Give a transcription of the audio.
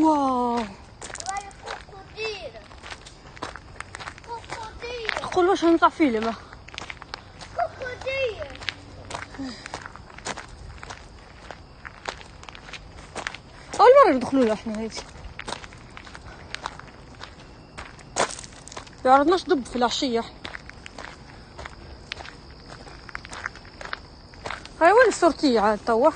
واو قول واش نطلع فيلم. أول مرة ندخلوا له احنا هيك. ما عرفناش ضب في العشية احنا. هاي وين السورتية عاد توا؟